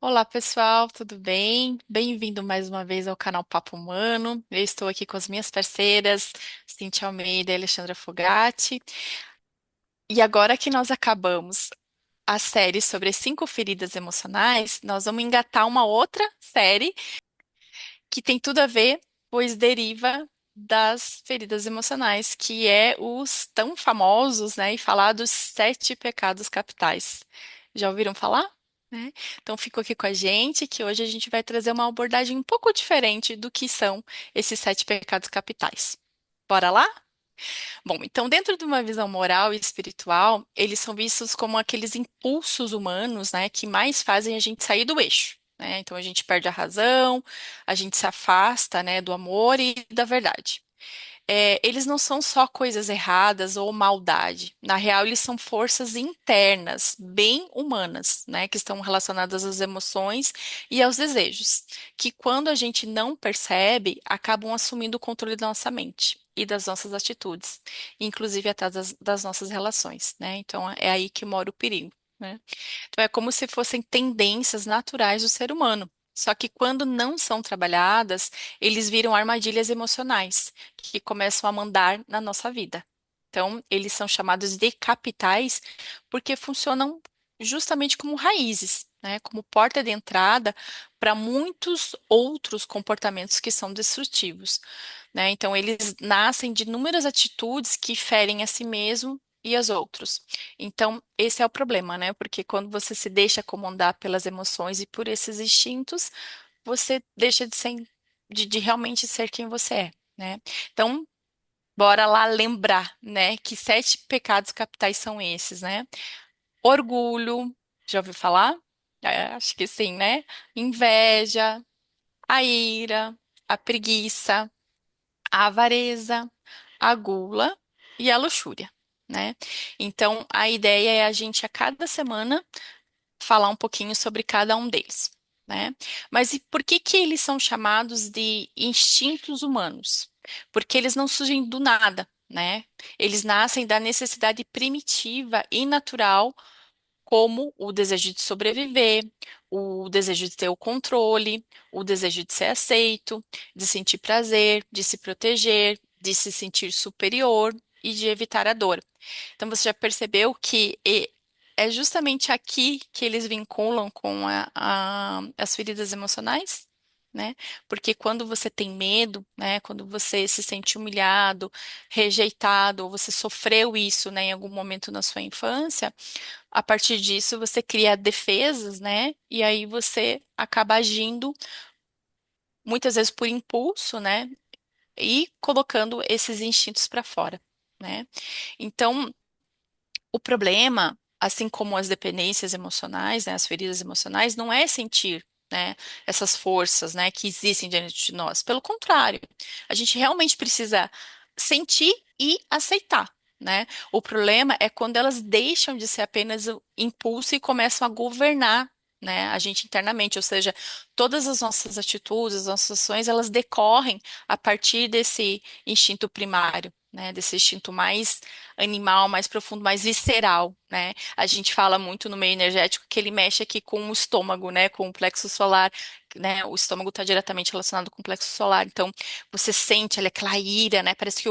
Olá, pessoal, tudo bem? Bem-vindo mais uma vez ao canal Papo Humano. Eu estou aqui com as minhas parceiras, Cintia Almeida e Alexandra Fogatti. E agora que nós acabamos a série sobre as 5 feridas emocionais, nós vamos engatar uma outra série que tem tudo a ver, pois deriva das feridas emocionais, que é os tão famosos, né, e falados 7 pecados capitais. Já ouviram falar? Né? Então, fico aqui com a gente, que hoje a gente vai trazer uma abordagem um pouco diferente do que são esses 7 pecados capitais. Bora lá? Bom, então, dentro de uma visão moral e espiritual, eles são vistos como aqueles impulsos humanos, né, que mais fazem a gente sair do eixo, né? Então, a gente perde a razão, a gente se afasta, né, do amor e da verdade. Eles não são só coisas erradas ou maldade. Na real, eles são forças internas, bem humanas, né, que estão relacionadas às emoções e aos desejos, que quando a gente não percebe, acabam assumindo o controle da nossa mente e das nossas atitudes, inclusive até das nossas relações, né? Então, é aí que mora o perigo, né? Então, é como se fossem tendências naturais do ser humano. Só que quando não são trabalhadas, eles viram armadilhas emocionais que começam a mandar na nossa vida. Então, eles são chamados de capitais porque funcionam justamente como raízes, né? Como porta de entrada para muitos outros comportamentos que são destrutivos, né? Então, eles nascem de inúmeras atitudes que ferem a si mesmo e aos outros. Então, esse é o problema, né? Porque quando você se deixa comandar pelas emoções e por esses instintos, você deixa de ser, de realmente ser quem você é, né? Então, bora lá lembrar, né, que 7 pecados capitais são esses, né? Orgulho, já ouviu falar? Acho que sim, né? Inveja, a ira, a preguiça, a avareza, a gula e a luxúria, né? Então, a ideia é a gente a cada semana falar um pouquinho sobre cada um deles, né? Mas e por que que eles são chamados de instintos humanos? Porque eles não surgem do nada, né? Eles nascem da necessidade primitiva e natural, como o desejo de sobreviver, o desejo de ter o controle, o desejo de ser aceito, de sentir prazer, de se proteger, de se sentir superior e de evitar a dor. Então você já percebeu que é justamente aqui que eles vinculam com as feridas emocionais? Né? Porque quando você tem medo, né, quando você se sente humilhado, rejeitado, ou você sofreu isso, né, em algum momento na sua infância, a partir disso você cria defesas, né, e aí você acaba agindo muitas vezes por impulso, né, e colocando esses instintos para fora, né? Então, o problema, assim como as dependências emocionais, né, as feridas emocionais, não é sentir, né, essas forças, né, que existem diante de nós. Pelo contrário, a gente realmente precisa sentir e aceitar. Né? O problema é quando elas deixam de ser apenas o impulso e começam a governar, né, a gente internamente, ou seja, todas as nossas atitudes, as nossas ações, elas decorrem a partir desse instinto primário, né, desse instinto mais animal, mais profundo, mais visceral, né? A gente fala muito no meio energético que ele mexe aqui com o estômago, né? Com o plexo solar, né? O estômago está diretamente relacionado com o plexo solar. Então, você sente ali aquela ira, né? Parece que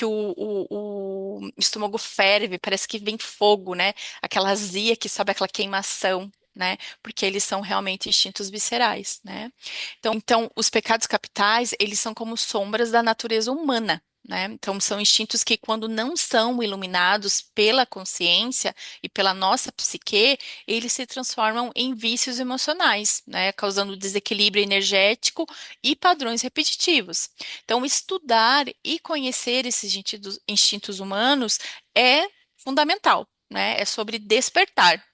o estômago ferve, parece que vem fogo, né? Aquela azia que sobe, aquela queimação. Né? Porque eles são realmente instintos viscerais, né? Então, os pecados capitais, eles são como sombras da natureza humana, né? Então, são instintos que, quando não são iluminados pela consciência e pela nossa psique, eles se transformam em vícios emocionais, né? Causando desequilíbrio energético e padrões repetitivos. Então, estudar e conhecer esses instintos humanos é fundamental, né? É sobre despertar.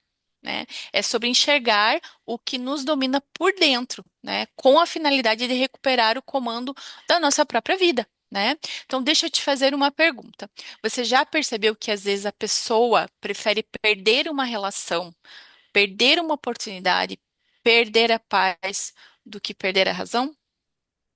Né? É sobre enxergar o que nos domina por dentro, né? Com a finalidade de recuperar o comando da nossa própria vida, né? Então, deixa eu te fazer uma pergunta. Você já percebeu que às vezes a pessoa prefere perder uma relação, perder uma oportunidade, perder a paz do que perder a razão?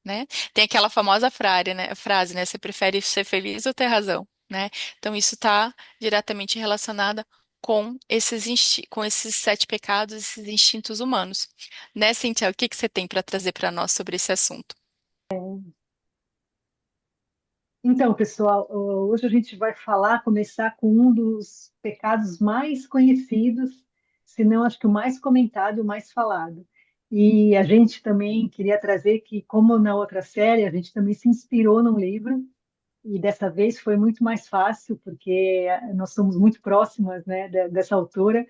Né? Tem aquela famosa frase, né? Você prefere ser feliz ou ter razão, né? Então, isso está diretamente relacionado com esses sete pecados, esses instintos humanos. Né, Cíntia? O que que você tem para trazer para nós sobre esse assunto? Então, pessoal, hoje a gente vai começar com um dos pecados mais conhecidos, se não acho que o mais comentado, o mais falado. E a gente também queria trazer que, como na outra série, a gente também se inspirou num livro, e dessa vez foi muito mais fácil, porque nós somos muito próximas, né, dessa autora,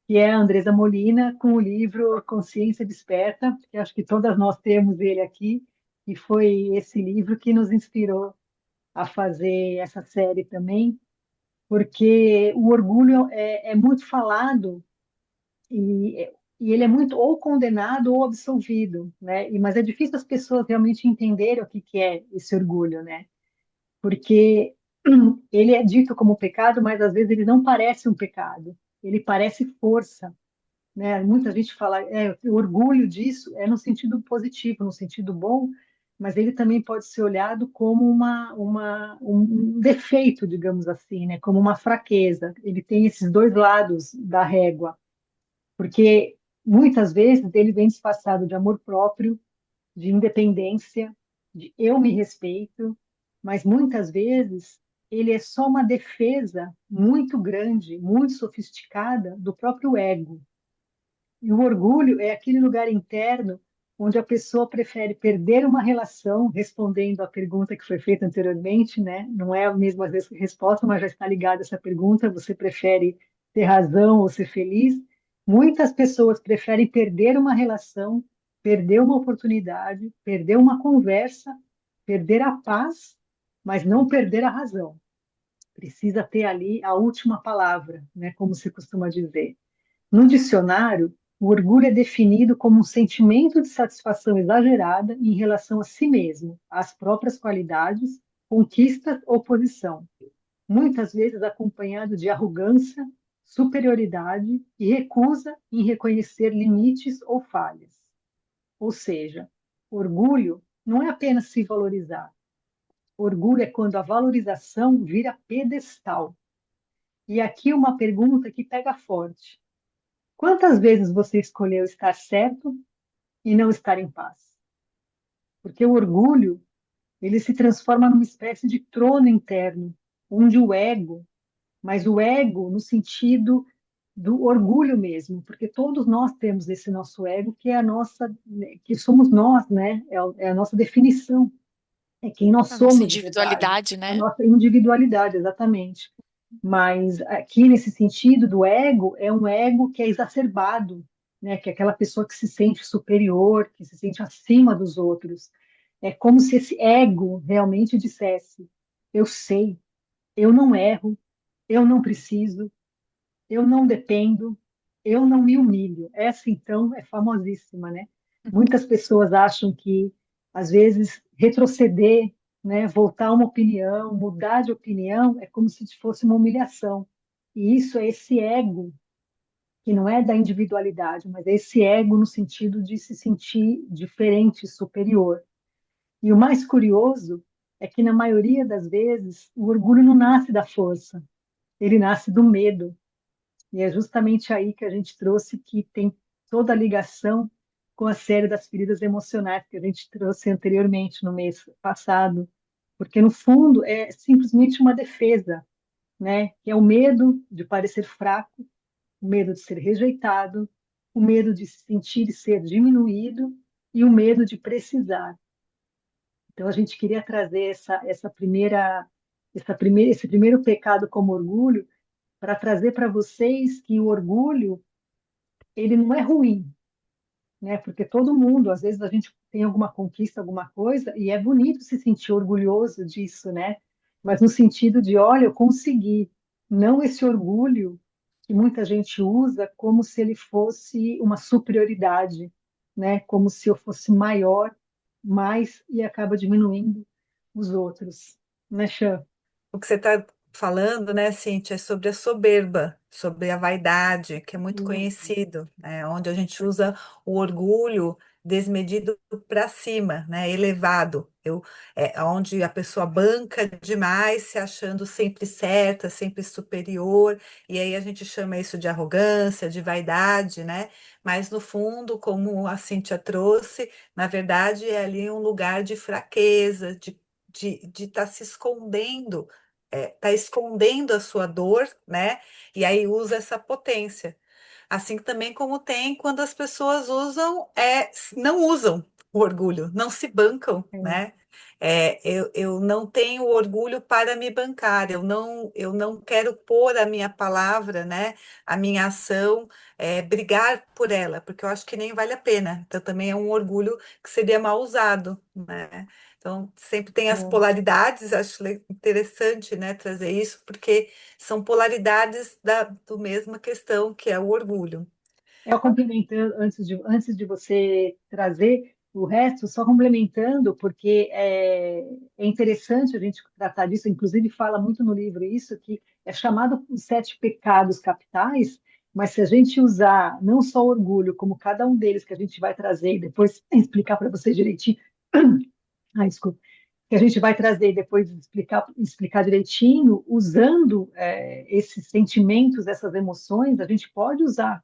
que é a Andresa Molina, com o livro Consciência Desperta, que acho que todas nós temos ele aqui, e foi esse livro que nos inspirou a fazer essa série também, porque o orgulho é muito falado e ele é muito ou condenado ou absolvido, né? Mas é difícil as pessoas realmente entenderem o que que é esse orgulho, né? Porque ele é dito como pecado, mas às vezes ele não parece um pecado, ele parece força, né? Muita gente fala, o orgulho disso é no sentido positivo, no sentido bom, mas ele também pode ser olhado como um defeito, digamos assim, né? Como uma fraqueza. Ele tem esses dois lados da régua, porque muitas vezes ele vem disfarçado de amor próprio, de independência, de eu me respeito, mas muitas vezes ele é só uma defesa muito grande, muito sofisticada do próprio ego. E o orgulho é aquele lugar interno onde a pessoa prefere perder uma relação, respondendo à pergunta que foi feita anteriormente, né? Não é a mesma resposta, mas já está ligada essa pergunta: você prefere ter razão ou ser feliz? Muitas pessoas preferem perder uma relação, perder uma oportunidade, perder uma conversa, perder a paz, mas não perder a razão. Precisa ter ali a última palavra, né? Como se costuma dizer. No dicionário, o orgulho é definido como um sentimento de satisfação exagerada em relação a si mesmo, às próprias qualidades, conquistas ou posição, muitas vezes acompanhado de arrogância, superioridade e recusa em reconhecer limites ou falhas. Ou seja, orgulho não é apenas se valorizar. Orgulho é quando a valorização vira pedestal. E aqui uma pergunta que pega forte. Quantas vezes você escolheu estar certo e não estar em paz? Porque o orgulho, ele se transforma numa espécie de trono interno, onde o ego, mas o ego no sentido do orgulho mesmo, porque todos nós temos esse nosso ego que é a nossa, que somos nós, né? É a nossa definição, é quem nós A nossa somos de verdade, individualidade, a né? nossa individualidade, exatamente. Mas aqui nesse sentido do ego, é um ego que é exacerbado, né? Que é aquela pessoa que se sente superior, que se sente acima dos outros. É como se esse ego realmente dissesse: eu sei, eu não erro, eu não preciso, eu não dependo, eu não me humilho. Essa, então, é famosíssima, né? Muitas pessoas acham que, às vezes, retroceder, né, voltar uma opinião, mudar de opinião, é como se fosse uma humilhação. E isso é esse ego, que não é da individualidade, mas é esse ego no sentido de se sentir diferente, superior. E o mais curioso é que, na maioria das vezes, o orgulho não nasce da força, ele nasce do medo. E é justamente aí que a gente trouxe que tem toda a ligação com a série das feridas emocionais que a gente trouxe anteriormente no mês passado, porque no fundo é simplesmente uma defesa, né? Que é o medo de parecer fraco, o medo de ser rejeitado, o medo de se sentir e ser diminuído e o medo de precisar. Então a gente queria trazer esse primeiro pecado como orgulho para trazer para vocês que o orgulho ele não é ruim, né? Porque todo mundo, às vezes a gente tem alguma conquista, alguma coisa, e é bonito se sentir orgulhoso disso, né? Mas no sentido de, olha, eu consegui, não esse orgulho que muita gente usa como se ele fosse uma superioridade, né? Como se eu fosse maior, mais e acaba diminuindo os outros, né, Chan? O que você está falando, né, Cíntia, sobre a soberba, sobre a vaidade, que é muito Isso. conhecido, né, onde a gente usa o orgulho desmedido para cima, né, elevado. Onde a pessoa banca demais, se achando sempre certa, sempre superior, e aí a gente chama isso de arrogância, de vaidade, né? Mas no fundo, como a Cíntia trouxe, na verdade é ali um lugar de fraqueza, de estar se escondendo, tá escondendo a sua dor, né? E aí usa essa potência. Assim também como tem quando as pessoas não usam o orgulho, não se bancam, É, né? Eu não tenho orgulho para me bancar, eu não quero pôr a minha palavra, né? A minha ação, brigar por ela, porque eu acho que nem vale a pena. Então também é um orgulho que seria mal usado, né? Então, sempre tem as é. polaridades, acho interessante, né, trazer isso, porque são polaridades do mesma questão, que é o orgulho. Complementando, antes de você trazer o resto, só complementando, porque é interessante a gente tratar disso, inclusive fala muito no livro isso, que é chamado os sete pecados capitais, mas se a gente usar não só o orgulho, como cada um deles que a gente vai trazer e depois explicar para vocês direitinho, desculpa, que a gente vai trazer e depois explicar direitinho, usando esses sentimentos, essas emoções, a gente pode usar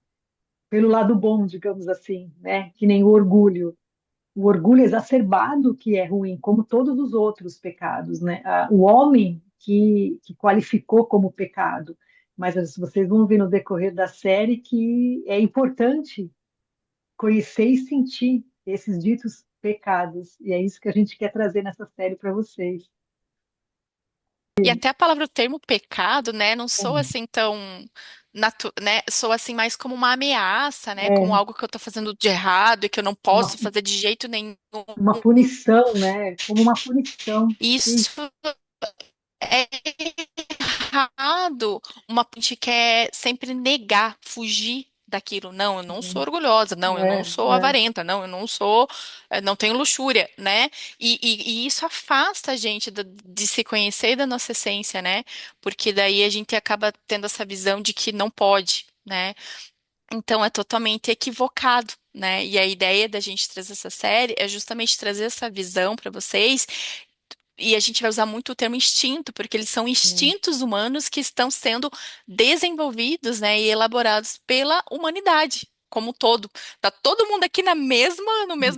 pelo lado bom, digamos assim, né? Que nem o orgulho exacerbado que é ruim, como todos os outros pecados, né? O homem que qualificou como pecado, mas vocês vão ver no decorrer da série que é importante conhecer e sentir esses ditos pecados, e é isso que a gente quer trazer nessa série para vocês. E até a palavra, o termo pecado, né, não soa É, assim tão, né, soa assim mais como uma ameaça, né, como é algo que eu tô fazendo de errado e que eu não uma, posso fazer de jeito nenhum. uma punição, né? Como uma punição. Isso Isso, é errado. Uma gente quer sempre negar, fugir daquilo. Não, eu não sou orgulhosa. Não, eu não é, sou é, avarenta. Não, eu não sou, não tenho luxúria, né? E isso afasta a gente de se conhecer e da nossa essência, né? Porque daí a gente acaba tendo essa visão de que não pode, né? Então é totalmente equivocado. Né? E a ideia da gente trazer essa série é justamente trazer essa visão para vocês, e a gente vai usar muito o termo instinto, porque eles são é. instintos humanos que estão sendo desenvolvidos, né, e elaborados pela humanidade como um todo. Tá todo mundo aqui no mesmo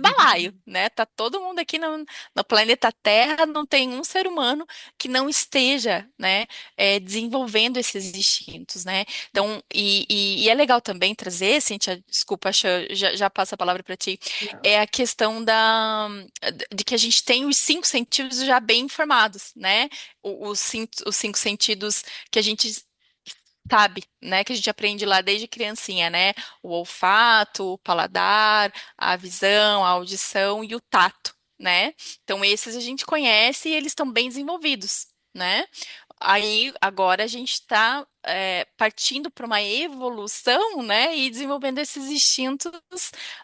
balaio, né? Tá todo mundo aqui no planeta Terra, não tem um ser humano que não esteja, né, desenvolvendo esses instintos, né? Então, e é legal também trazer, Cintia, desculpa, acho, já passo a palavra para ti, é a questão de que a gente tem os cinco sentidos já bem informados, né? Os cinco sentidos que a gente sabe, né? Que a gente aprende lá desde criancinha, né? O olfato, o paladar, a visão, a audição e o tato, né? Então, esses a gente conhece e eles estão bem desenvolvidos, né? Aí, agora a gente está partindo para uma evolução, né? E desenvolvendo esses instintos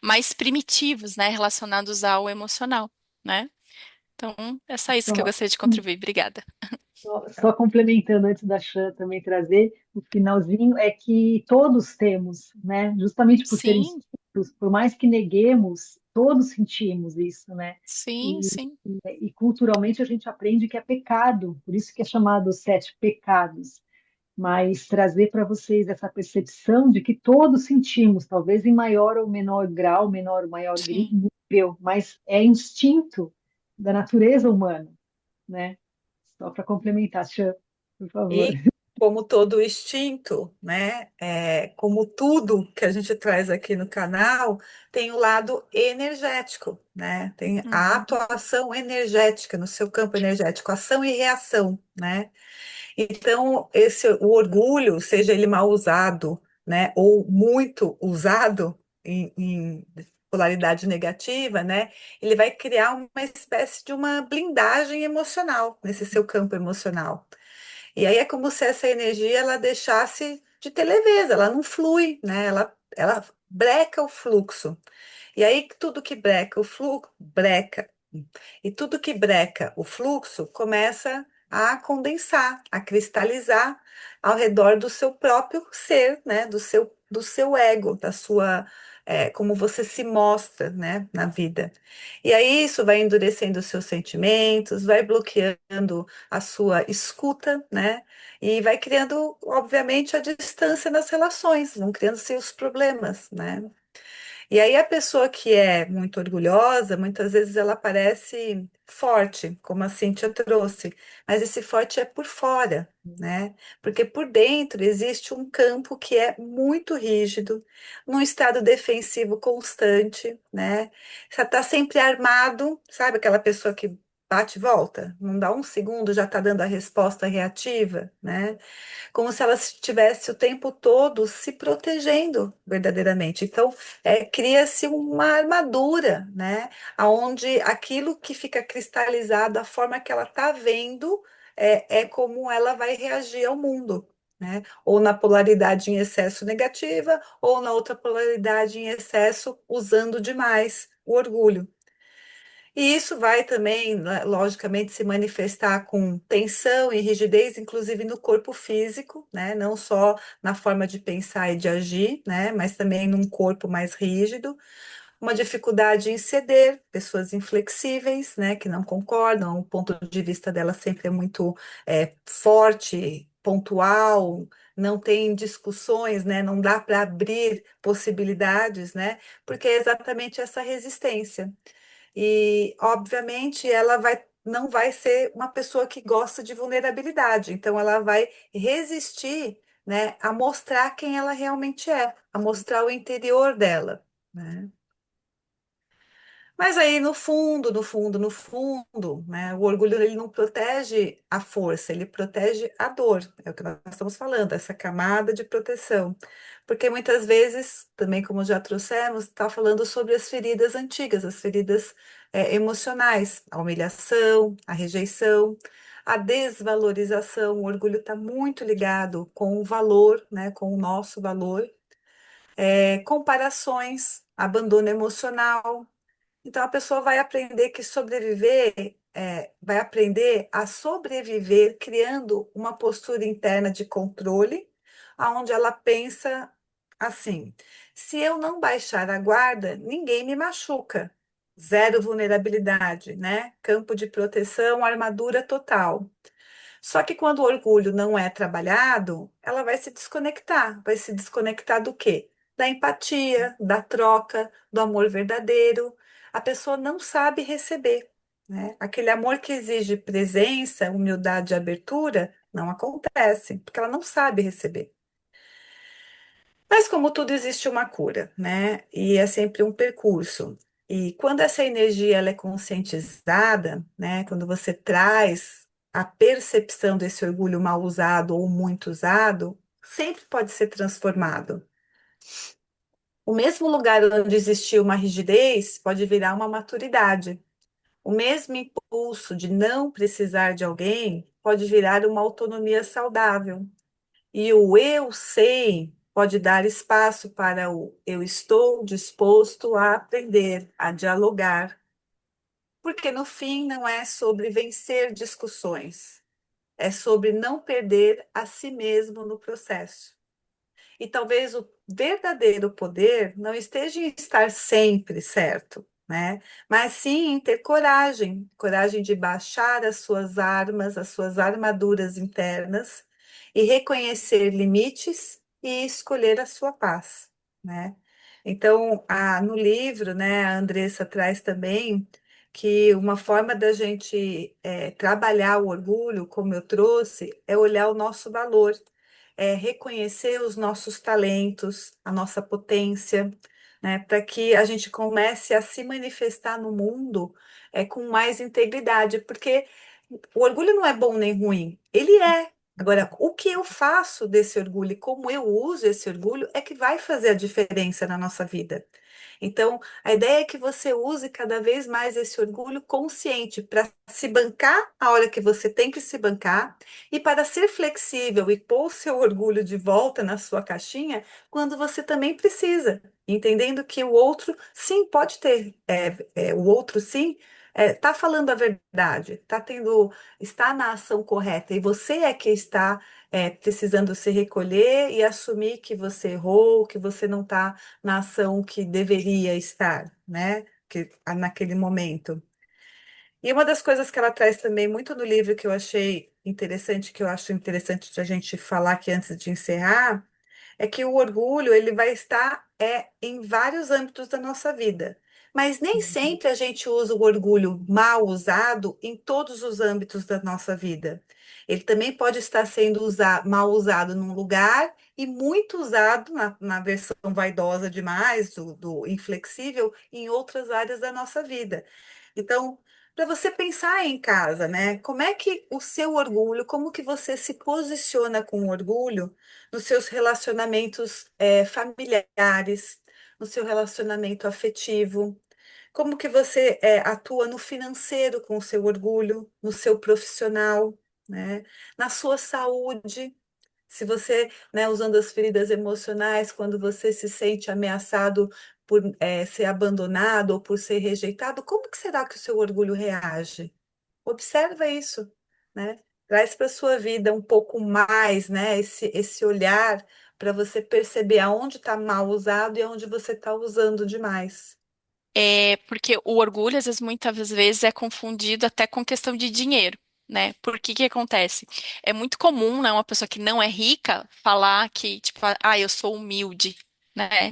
mais primitivos, né? Relacionados ao emocional, né? Então, é só isso que eu Só, gostaria de contribuir. Obrigada. só complementando antes da Chan também trazer, o finalzinho é que todos temos, né? Justamente por serem Sim, instintos, por mais que neguemos, todos sentimos isso, né? sim, E, sim, e culturalmente a gente aprende que é pecado, por isso que é chamado os sete pecados. Mas trazer para vocês essa percepção de que todos sentimos, talvez em maior ou menor grau, menor ou maior sim. nível, mas é instinto da natureza humana, né? Só para complementar, Chan, por favor. E como todo instinto, né? Como tudo que a gente traz aqui no canal, tem o lado energético, né? Tem a Uhum, atuação energética no seu campo energético, ação e reação, né? Então, o orgulho, seja ele mal usado, né, ou muito usado em polaridade negativa, né, ele vai criar uma espécie de uma blindagem emocional nesse seu campo emocional. E aí é como se essa energia ela deixasse de ter leveza, ela não flui, né? Ela breca o fluxo. E aí tudo que breca o fluxo, breca. E tudo que breca o fluxo começa a condensar, a cristalizar ao redor do seu próprio ser, né? Do seu ego, da sua, como você se mostra, né? Na vida. E aí isso vai endurecendo os seus sentimentos, vai bloqueando a sua escuta, né? E vai criando, obviamente, a distância nas relações, vão criando-se os problemas, né? E aí a pessoa que é muito orgulhosa, muitas vezes ela parece forte, como a Cíntia trouxe, mas esse forte é por fora, né? Porque por dentro existe um campo que é muito rígido, num estado defensivo constante, né? Você está sempre armado, sabe aquela pessoa que bate e volta? Não dá um segundo, já está dando a resposta reativa, né? Como se ela estivesse o tempo todo se protegendo verdadeiramente. Então, cria-se uma armadura, né? Onde aquilo que fica cristalizado, a forma que ela está vendo, é como ela vai reagir ao mundo. Né? Ou na polaridade em excesso negativa, ou na outra polaridade em excesso, usando demais o orgulho. E isso vai também, né, logicamente, se manifestar com tensão e rigidez, inclusive no corpo físico, né? Não só na forma de pensar e de agir, né? Mas também num corpo mais rígido, uma dificuldade em ceder, pessoas inflexíveis, né? Que não concordam, o ponto de vista dela sempre é muito forte, pontual, não tem discussões, né? Não dá para abrir possibilidades, né? Porque é exatamente essa resistência. E, obviamente, não vai ser uma pessoa que gosta de vulnerabilidade, então ela vai resistir, né, a mostrar quem ela realmente é, a mostrar o interior dela, né? Mas aí, no fundo, no fundo, no fundo, né, o orgulho ele não protege a força, ele protege a dor. É o que nós estamos falando, essa camada de proteção. Porque muitas vezes, também como já trouxemos, está falando sobre as feridas antigas, as feridas emocionais, a humilhação, a rejeição, a desvalorização. O orgulho está muito ligado com o valor, né, com o nosso valor. Comparações, abandono emocional. Então, a pessoa vai aprender que sobreviver, vai aprender a sobreviver criando uma postura interna de controle, onde ela pensa assim: se eu não baixar a guarda, ninguém me machuca. Zero vulnerabilidade, né? Campo de proteção, armadura total. Só que quando o orgulho não é trabalhado, ela vai se desconectar. Vai se desconectar do quê? Da empatia, da troca, do amor verdadeiro. A pessoa não sabe receber, né? Aquele amor que exige presença, humildade e abertura, não acontece, porque ela não sabe receber. Mas como tudo existe uma cura, né? E é sempre um percurso. E quando essa energia ela é conscientizada, né? Quando você traz a percepção desse orgulho mal usado ou muito usado, sempre pode ser transformado. O mesmo lugar onde existia uma rigidez pode virar uma maturidade. O mesmo impulso de não precisar de alguém pode virar uma autonomia saudável. E o eu sei pode dar espaço para o eu estou disposto a aprender, a dialogar, porque no fim não é sobre vencer discussões, é sobre não perder a si mesmo no processo. E talvez o verdadeiro poder não esteja em estar sempre certo, né? Mas sim em ter coragem, coragem de baixar as suas armas, as suas armaduras internas e reconhecer limites e escolher a sua paz, né? Então, no livro, né, a Andressa traz também que uma forma da gente trabalhar o orgulho, como eu trouxe, é olhar o nosso valor, reconhecer os nossos talentos, a nossa potência, né, para que a gente comece a se manifestar no mundo com mais integridade, porque o orgulho não é bom nem ruim, ele é. Agora, o que eu faço desse orgulho e como eu uso esse orgulho é que vai fazer a diferença na nossa vida. Então, a ideia é que você use cada vez mais esse orgulho consciente para se bancar a hora que você tem que se bancar e para ser flexível e pôr o seu orgulho de volta na sua caixinha quando você também precisa, entendendo que o outro sim pode ter, o outro sim tá falando a verdade, está na ação correta, e você é que está precisando se recolher e assumir que você errou, que você não está na ação que deveria estar, né? Naquele momento. E uma das coisas que ela traz também muito no livro que eu achei interessante, que eu acho interessante de a gente falar aqui antes de encerrar, é que o orgulho ele vai estar em vários âmbitos da nossa vida. Mas nem sempre a gente usa o orgulho mal usado em todos os âmbitos da nossa vida. Ele também pode estar sendo mal usado num lugar e muito usado na versão vaidosa demais, do inflexível, em outras áreas da nossa vida. Então, para você pensar em casa, né? Como é que o seu orgulho, como que você se posiciona com orgulho nos seus relacionamentos familiares, no seu relacionamento afetivo? Como que você atua no financeiro com o seu orgulho, no seu profissional, né? Na sua saúde? Se você, né, usando as feridas emocionais, quando você se sente ameaçado por ser abandonado ou por ser rejeitado, como que será que o seu orgulho reage? Observa isso, né? Traz para a sua vida um pouco mais, né, esse olhar para você perceber aonde está mal usado e aonde você está usando demais. É porque o orgulho, às vezes, muitas vezes, é confundido até com questão de dinheiro, né? Por que que acontece? É muito comum, né, uma pessoa que não é rica falar que, tipo, ah, eu sou humilde. Né?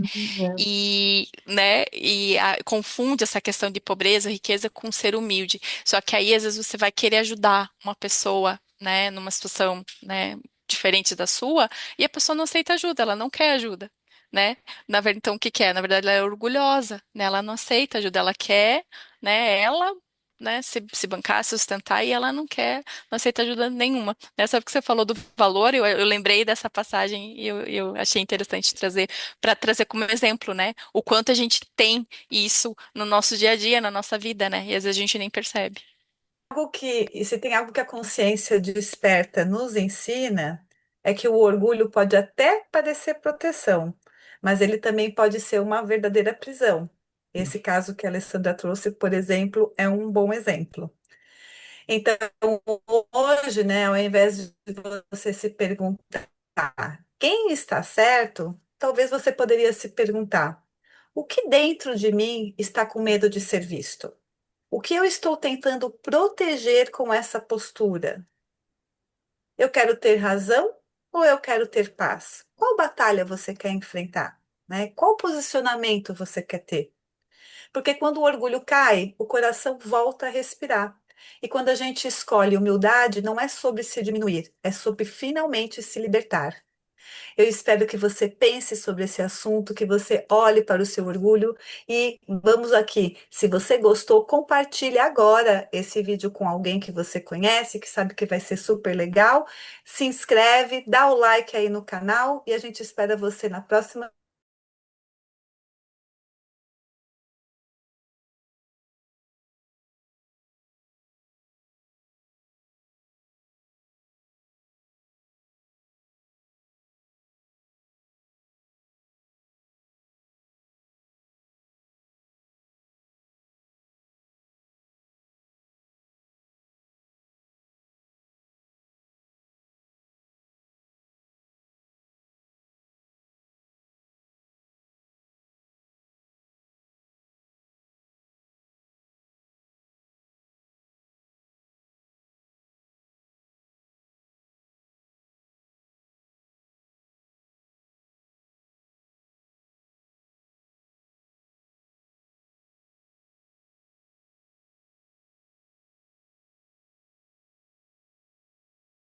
É. Confunde essa questão de pobreza, riqueza com ser humilde. Só que aí às vezes você vai querer ajudar uma pessoa, né, numa situação, né, diferente da sua, e a pessoa não aceita ajuda, ela não quer ajuda, né? Na verdade, então o que que é? Na verdade, ela é orgulhosa, né? Ela não aceita ajuda, ela quer, né, ela né, se bancar, se sustentar, e ela não quer, não aceita ajuda nenhuma. Né? Sabe que você falou do valor, eu lembrei dessa passagem e eu achei interessante trazer para trazer como exemplo, né? O quanto a gente tem isso no nosso dia a dia, na nossa vida, né? E às vezes a gente nem percebe. E se tem algo que a consciência desperta nos ensina, é que o orgulho pode até parecer proteção, mas ele também pode ser uma verdadeira prisão. Esse caso que a Alessandra trouxe, por exemplo, é um bom exemplo. Então, hoje, né, ao invés de você se perguntar quem está certo, talvez você poderia se perguntar: o que dentro de mim está com medo de ser visto? O que eu estou tentando proteger com essa postura? Eu quero ter razão ou eu quero ter paz? Qual batalha você quer enfrentar? Né? Qual posicionamento você quer ter? Porque quando o orgulho cai, o coração volta a respirar. E quando a gente escolhe humildade, não é sobre se diminuir, é sobre finalmente se libertar. Eu espero que você pense sobre esse assunto, que você olhe para o seu orgulho e vamos aqui. Se você gostou, compartilhe agora esse vídeo com alguém que você conhece, que sabe que vai ser super legal. Se inscreve, dá o like aí no canal e a gente espera você na próxima